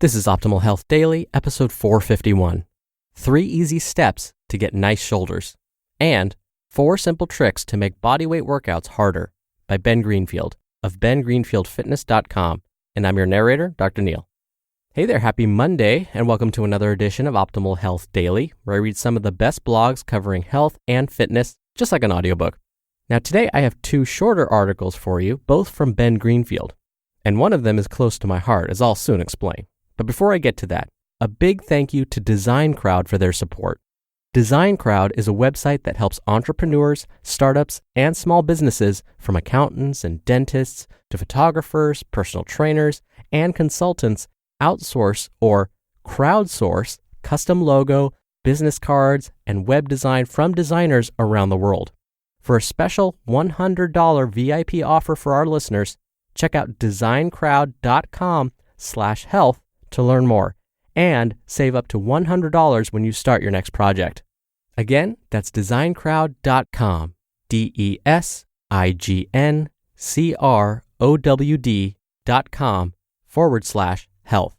This is Optimal Health Daily, episode 451. 3 easy steps to get nice shoulders. And 4 simple tricks to make bodyweight workouts harder by Ben Greenfield of bengreenfieldfitness.com. And I'm your narrator, Dr. Neil. Hey there, happy Monday, and welcome to another edition of Optimal Health Daily, where I read some of the best blogs covering health and fitness, just like an audiobook. Now today I have 2 shorter articles for you, both from Ben Greenfield. And one of them is close to my heart, as I'll soon explain. But before I get to that, a big thank you to DesignCrowd for their support. DesignCrowd is a website that helps entrepreneurs, startups, and small businesses, from accountants and dentists to photographers, personal trainers, and consultants, outsource or crowdsource custom logo, business cards, and web design from designers around the world. For a special $100 VIP offer for our listeners, check out designcrowd.com/health to learn more and save up to $100 when you start your next project. Again, that's designcrowd.com, designcrowd.com/health,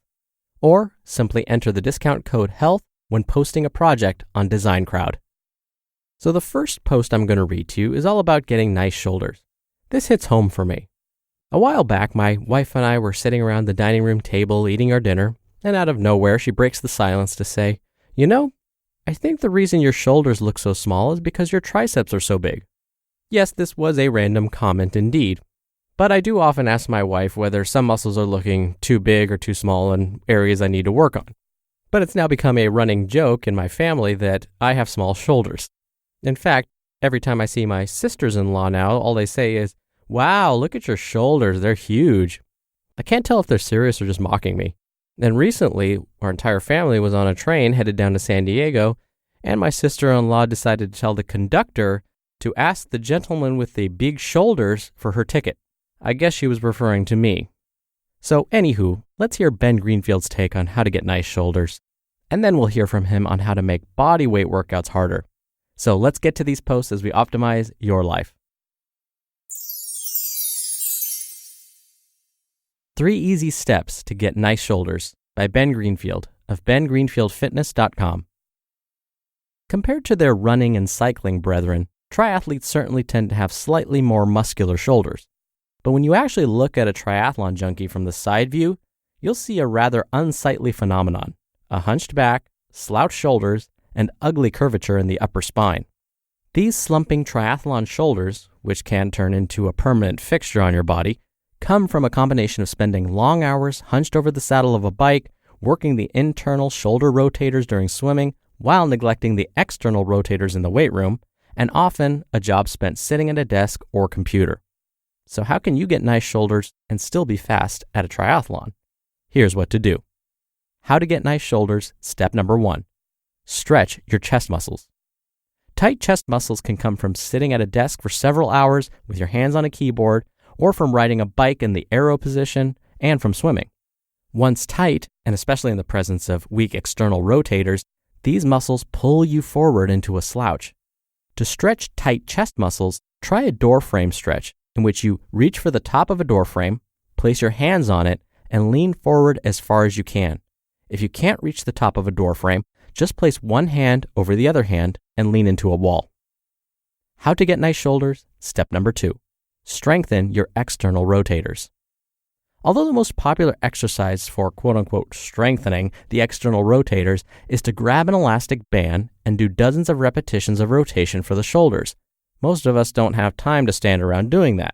or simply enter the discount code HEALTH when posting a project on DesignCrowd. So the first post I'm going to read to you is all about getting nice shoulders. This hits home for me. A while back, my wife and I were sitting around the dining room table eating our dinner, and out of nowhere, she breaks the silence to say, "You know, I think the reason your shoulders look so small is because your triceps are so big." Yes, this was a random comment indeed, but I do often ask my wife whether some muscles are looking too big or too small in areas I need to work on. But it's now become a running joke in my family that I have small shoulders. In fact, every time I see my sisters-in-law now, all they say is, "Wow, look at your shoulders, they're huge." I can't tell if they're serious or just mocking me. And recently, our entire family was on a train headed down to San Diego, and my sister-in-law decided to tell the conductor to ask the gentleman with the big shoulders for her ticket. I guess she was referring to me. So anywho, let's hear Ben Greenfield's take on how to get nice shoulders. And then we'll hear from him on how to make bodyweight workouts harder. So let's get to these posts as we optimize your life. 3 easy steps to get nice shoulders by Ben Greenfield of bengreenfieldfitness.com. Compared to their running and cycling brethren, triathletes certainly tend to have slightly more muscular shoulders. But when you actually look at a triathlon junkie from the side view, you'll see a rather unsightly phenomenon: a hunched back, slouched shoulders, and ugly curvature in the upper spine. These slumping triathlon shoulders, which can turn into a permanent fixture on your body, come from a combination of spending long hours hunched over the saddle of a bike, working the internal shoulder rotators during swimming, while neglecting the external rotators in the weight room, and often a job spent sitting at a desk or computer. So how can you get nice shoulders and still be fast at a triathlon? Here's what to do. How to get nice shoulders, step number 1. Stretch your chest muscles. Tight chest muscles can come from sitting at a desk for several hours with your hands on a keyboard, or from riding a bike in the aero position, and from swimming. Once tight, and especially in the presence of weak external rotators, these muscles pull you forward into a slouch. To stretch tight chest muscles, try a door frame stretch, in which you reach for the top of a door frame, place your hands on it, and lean forward as far as you can. If you can't reach the top of a door frame, just place one hand over the other hand and lean into a wall. How to get nice shoulders, step number 2. Strengthen your external rotators. Although the most popular exercise for quote-unquote strengthening the external rotators is to grab an elastic band and do dozens of repetitions of rotation for the shoulders, most of us don't have time to stand around doing that.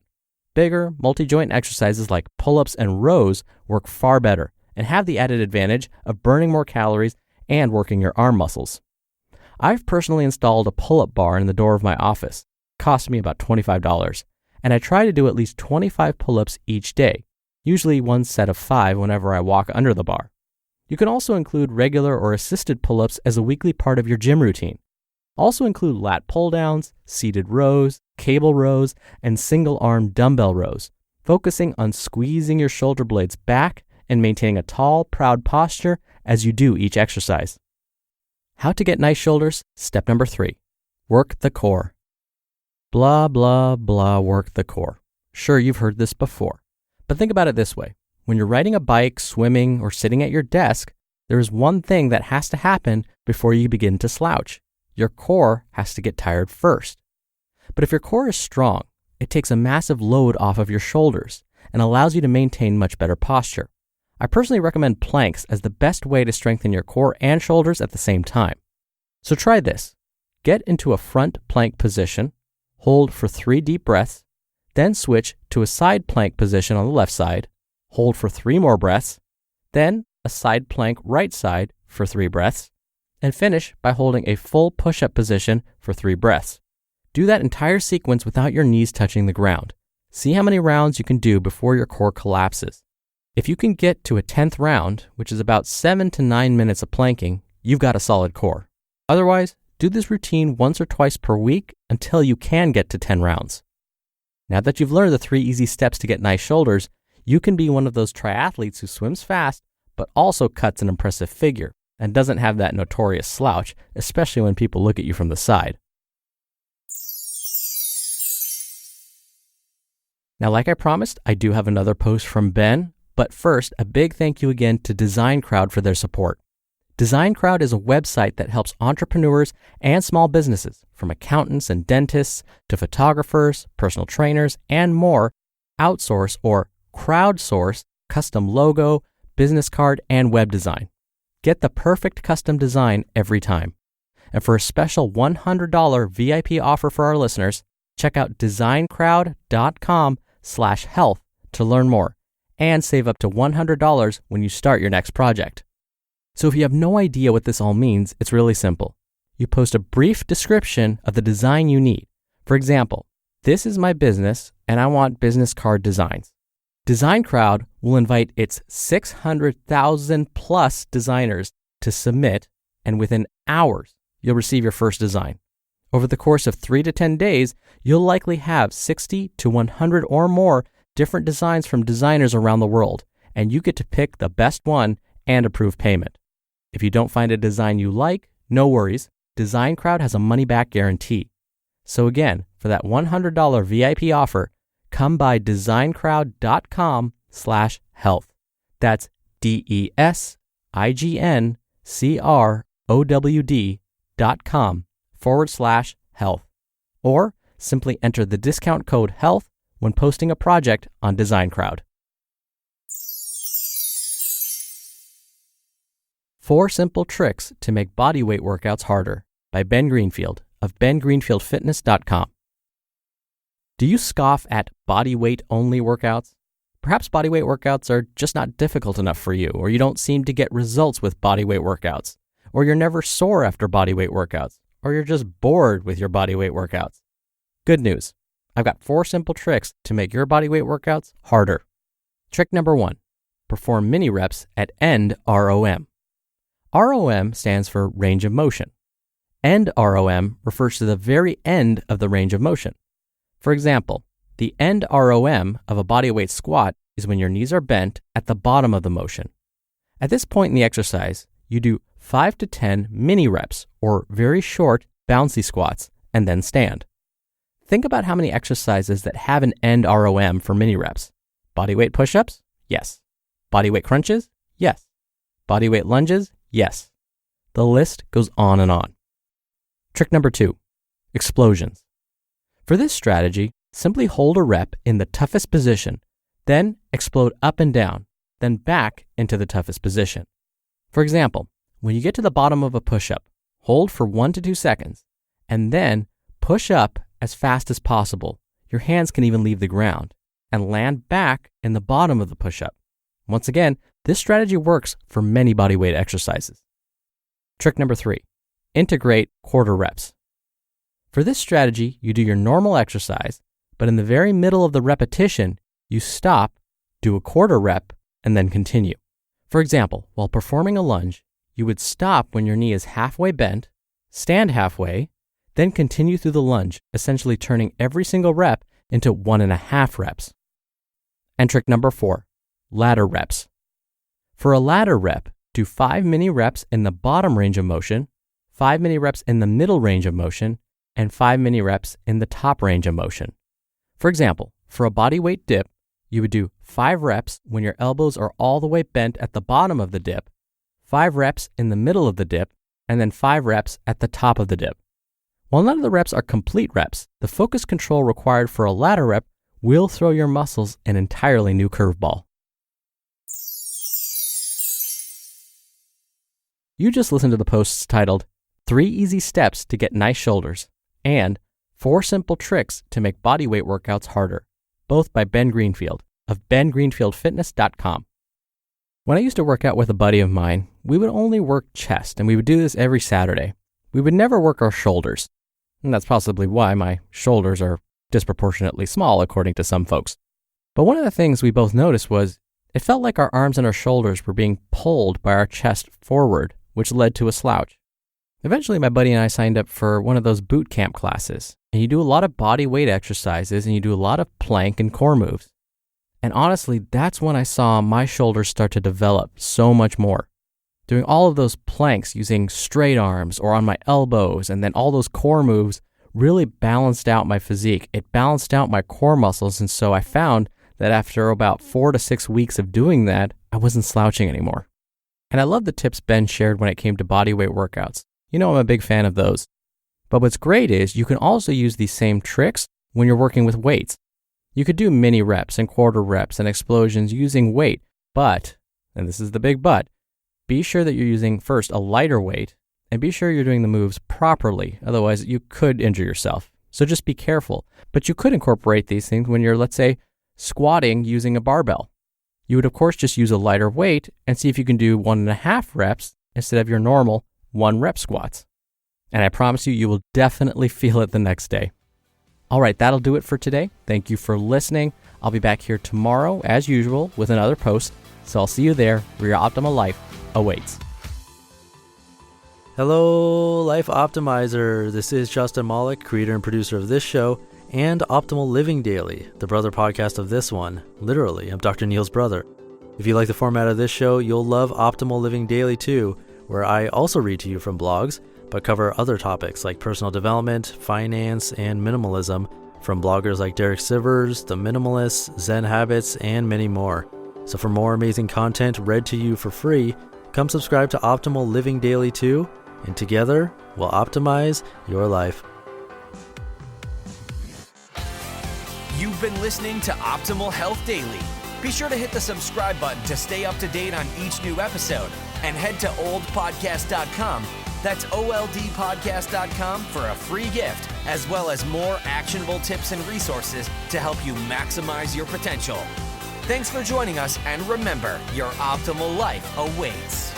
Bigger, multi-joint exercises like pull-ups and rows work far better and have the added advantage of burning more calories and working your arm muscles. I've personally installed a pull-up bar in the door of my office. It cost me about $25. And I try to do at least 25 pull-ups each day, usually one set of 5 whenever I walk under the bar. You can also include regular or assisted pull-ups as a weekly part of your gym routine. Also include lat pull-downs, seated rows, cable rows, and single-arm dumbbell rows, focusing on squeezing your shoulder blades back and maintaining a tall, proud posture as you do each exercise. How to get nice shoulders, step number 3. Work the core. Blah, blah, blah, work the core. Sure, you've heard this before. But think about it this way. when you're riding a bike, swimming, or sitting at your desk, there is one thing that has to happen before you begin to slouch. Your core has to get tired first. But if your core is strong, it takes a massive load off of your shoulders and allows you to maintain much better posture. I personally recommend planks as the best way to strengthen your core and shoulders at the same time. So try this. Get into a front plank position, hold for 3 deep breaths, then switch to a side plank position on the left side, hold for 3 more breaths, then a side plank right side for 3 breaths, and finish by holding a full push-up position for 3 breaths. Do that entire sequence without your knees touching the ground. See how many rounds you can do before your core collapses. If you can get to a 10th round, which is about 7 to 9 minutes of planking, you've got a solid core. Otherwise, do this routine once or twice per week until you can get to 10 rounds. Now that you've learned the 3 easy steps to get nice shoulders, you can be one of those triathletes who swims fast, but also cuts an impressive figure and doesn't have that notorious slouch, especially when people look at you from the side. Now, like I promised, I do have another post from Ben, but first, a big thank you again to DesignCrowd for their support. DesignCrowd is a website that helps entrepreneurs and small businesses, from accountants and dentists to photographers, personal trainers, and more, outsource or crowdsource custom logo, business card, and web design. Get the perfect custom design every time. And for a special $100 VIP offer for our listeners, check out designcrowd.com/health to learn more and save up to $100 when you start your next project. So if you have no idea what this all means, it's really simple. You post a brief description of the design you need. For example, this is my business and I want business card designs. DesignCrowd will invite its 600,000 plus designers to submit, and within hours, you'll receive your first design. Over the course of 3 to 10 days, you'll likely have 60 to 100 or more different designs from designers around the world, and you get to pick the best one and approve payment. If you don't find a design you like, no worries. DesignCrowd has a money-back guarantee. So again, for that $100 VIP offer, come by designcrowd.com/health. That's DesignCrowd.com/health. Or simply enter the discount code HEALTH when posting a project on DesignCrowd. 4 Simple Tricks to Make Bodyweight Workouts Harder by Ben Greenfield of bengreenfieldfitness.com. Do you scoff at bodyweight only workouts? Perhaps bodyweight workouts are just not difficult enough for you, or you don't seem to get results with bodyweight workouts, or you're never sore after bodyweight workouts, or you're just bored with your bodyweight workouts. Good news. I've got 4 simple tricks to make your bodyweight workouts harder. Trick number 1, perform mini reps at end ROM. ROM stands for range of motion. End ROM refers to the very end of the range of motion. For example, the end ROM of a bodyweight squat is when your knees are bent at the bottom of the motion. At this point in the exercise, you do 5 to 10 mini reps or very short, bouncy squats and then stand. Think about how many exercises that have an end ROM for mini reps. Bodyweight push-ups? Yes. Bodyweight crunches? Yes. Bodyweight lunges? Yes. The list goes on and on. Trick number 2, explosions. For this strategy, simply hold a rep in the toughest position, then explode up and down, then back into the toughest position. For example, when you get to the bottom of a push-up, hold for 1 to 2 seconds, and then push up as fast as possible. Your hands can even leave the ground, and land back in the bottom of the push-up. Once again, this strategy works for many bodyweight exercises. Trick number 3, integrate quarter reps. For this strategy, you do your normal exercise, but in the very middle of the repetition, you stop, do a quarter rep, and then continue. For example, while performing a lunge, you would stop when your knee is halfway bent, stand halfway, then continue through the lunge, essentially turning every single rep into 1.5 reps. And trick number 4, ladder reps. For a ladder rep, do 5 mini reps in the bottom range of motion, 5 mini reps in the middle range of motion, and 5 mini reps in the top range of motion. For example, for a bodyweight dip, you would do 5 reps when your elbows are all the way bent at the bottom of the dip, 5 reps in the middle of the dip, and then 5 reps at the top of the dip. While none of the reps are complete reps, the focus control required for a ladder rep will throw your muscles an entirely new curveball. You just listened to the posts titled 3 Easy Steps to Get Nice Shoulders and 4 Simple Tricks to Make Bodyweight Workouts Harder, both by Ben Greenfield of bengreenfieldfitness.com. When I used to work out with a buddy of mine, we would only work chest, and we would do this every Saturday. We would never work our shoulders, and that's possibly why my shoulders are disproportionately small, according to some folks. But one of the things we both noticed was it felt like our arms and our shoulders were being pulled by our chest forward, which led to a slouch. Eventually, my buddy and I signed up for one of those boot camp classes, and you do a lot of body weight exercises, and you do a lot of plank and core moves. And honestly, that's when I saw my shoulders start to develop so much more. Doing all of those planks using straight arms or on my elbows, and then all those core moves really balanced out my physique. It balanced out my core muscles, and so I found that after about 4 to 6 weeks of doing that, I wasn't slouching anymore. And I love the tips Ben shared when it came to bodyweight workouts. You know I'm a big fan of those. But what's great is you can also use these same tricks when you're working with weights. You could do mini reps and quarter reps and explosions using weight, but, and this is the big but, be sure that you're using first a lighter weight and be sure you're doing the moves properly. Otherwise, you could injure yourself. So just be careful. But you could incorporate these things when you're, let's say, squatting using a barbell. You would, of course, just use a lighter weight and see if you can do 1.5 reps instead of your normal 1 rep squats. And I promise you, you will definitely feel it the next day. All right, that'll do it for today. Thank you for listening. I'll be back here tomorrow, as usual, with another post. So I'll see you there where your optimal life awaits. Hello, Life Optimizer. This is Justin Malik, creator and producer of this show and Optimal Living Daily, the brother podcast of this one. Literally, I'm Dr. Neil's brother. If you like the format of this show, you'll love Optimal Living Daily too, where I also read to you from blogs, but cover other topics like personal development, finance, and minimalism from bloggers like Derek Sivers, The Minimalists, Zen Habits, and many more. So for more amazing content read to you for free, come subscribe to Optimal Living Daily too, and together we'll optimize your life. You've been listening to Optimal Health Daily. Be sure to hit the subscribe button to stay up to date on each new episode, and head to oldpodcast.com. That's oldpodcast.com for a free gift, as well as more actionable tips and resources to help you maximize your potential. Thanks for joining us, and remember, your optimal life awaits.